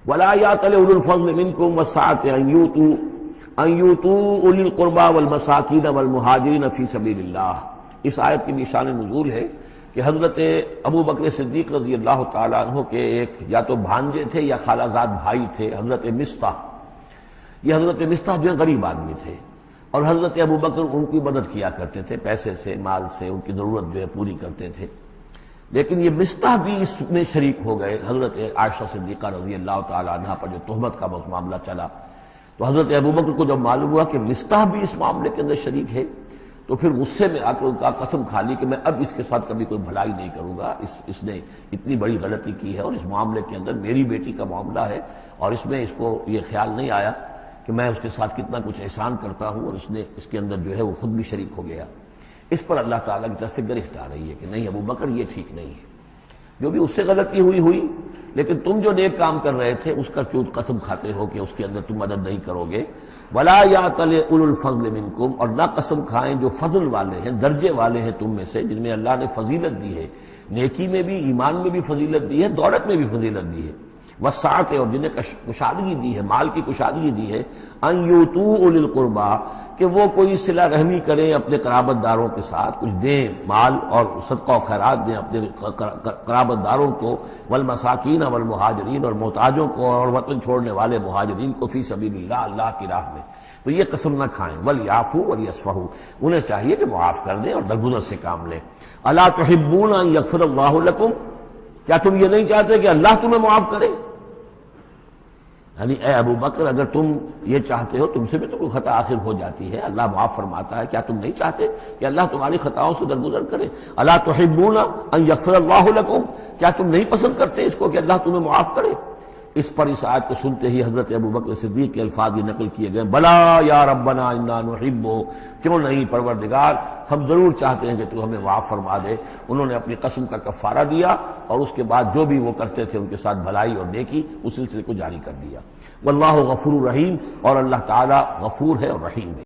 ولا یأتل اولو الفضل منکم والسعة ان یؤتوا اولی القربى والمساکین والمہاجرین فی سبیل اللہ۔ اس آیت کی بھی شان نزول ہے کہ حضرت ابو بکر صدیق رضی اللہ تعالیٰ عنہ کے ایک یا تو بھانجے تھے یا خالہ زاد بھائی تھے، حضرت مصطح۔ یہ حضرت مصطح جو ہے غریب آدمی تھے، اور حضرت ابو بکر ان کی مدد کیا کرتے تھے، پیسے سے، مال سے ان کی ضرورت جو ہے پوری کرتے تھے۔ لیکن یہ مصطح بھی اس میں شریک ہو گئے۔ حضرت عائشہ صدیقہ رضی اللہ تعالیٰ عنہ پر جو تہمت کا معاملہ چلا، تو حضرت ابو بکر کو جب معلوم ہوا کہ مصطح بھی اس معاملے کے اندر شریک ہے، تو پھر غصے میں آ کر ان کا قسم کھا لی کہ میں اب اس کے ساتھ کبھی کوئی بھلائی نہیں کروں گا، اس نے اتنی بڑی غلطی کی ہے، اور اس معاملے کے اندر میری بیٹی کا معاملہ ہے، اور اس میں اس کو یہ خیال نہیں آیا کہ میں اس کے ساتھ کتنا کچھ احسان کرتا ہوں، اور اس کے اندر جو ہے وہ خود بھی شریک ہو گیا۔ اس پر اللہ تعالیٰ کی طرف سے گرفت آ رہی ہے کہ نہیں ابو بکر یہ ٹھیک نہیں ہے، جو بھی اس سے غلطی ہوئی، لیکن تم جو نیک کام کر رہے تھے اس کا کیوں قسم کھاتے ہو کہ اس کے اندر تم مدد نہیں کرو گے۔ ولا یأتل اولو الفضل منکم، اور نہ قسم کھائیں جو فضل والے ہیں، درجے والے ہیں تم میں سے، جن میں اللہ نے فضیلت دی ہے، نیکی میں بھی، ایمان میں بھی فضیلت دی ہے، دولت میں بھی فضیلت دی ہے، وسعت، اور جنہیں کشادگی دی ہے، مال کی کشادگی دی ہے، ان یؤتوا اولی القربى، کہ وہ کوئی صلہ رحمی کریں اپنے قرابت داروں کے ساتھ، کچھ دیں، مال اور صدقہ و خیرات دیں اپنے قرابت داروں کو، والمساکین والمہاجرین، اور محتاجوں کو اور وطن چھوڑنے والے مہاجرین کو، فی سبیل اللہ، اللہ کی راہ میں۔ تو یہ قسم نہ کھائیں، ولیعفوا ولیصفحوا، انہیں چاہیے کہ معاف کر دیں اور درگزر سے کام لیں۔ الا تحبون ان یغفر اللہ لکم، کیا تم یہ نہیں چاہتے کہ اللہ تمہیں معاف کرے؟ یعنی اے ابو بکر، اگر تم یہ چاہتے ہو، تم سے بھی تو کوئی خطا آخر ہو جاتی ہے، اللہ معاف فرماتا ہے، کیا تم نہیں چاہتے کہ اللہ تمہاری خطاؤں سے درگزر کرے؟ الا تحبون ان یغفر اللہ لکم، کیا تم نہیں پسند کرتے اس کو کہ اللہ تمہیں معاف کرے؟ اس پر اس آیت کو سنتے ہی حضرت ابو بکر صدیق کے الفاظ یہ نقل کیے گئے، بلا یا ربنا انا نحب، کیوں نہیں پروردگار، ہم ضرور چاہتے ہیں کہ تو ہمیں معاف فرما دے۔ انہوں نے اپنی قسم کا کفارہ دیا، اور اس کے بعد جو بھی وہ کرتے تھے ان کے ساتھ بھلائی اور نیکی، اس سلسلے کو جاری کر دیا۔ واللہ غفور رحیم، اور اللہ تعالی غفور ہے اور رحیم ہے۔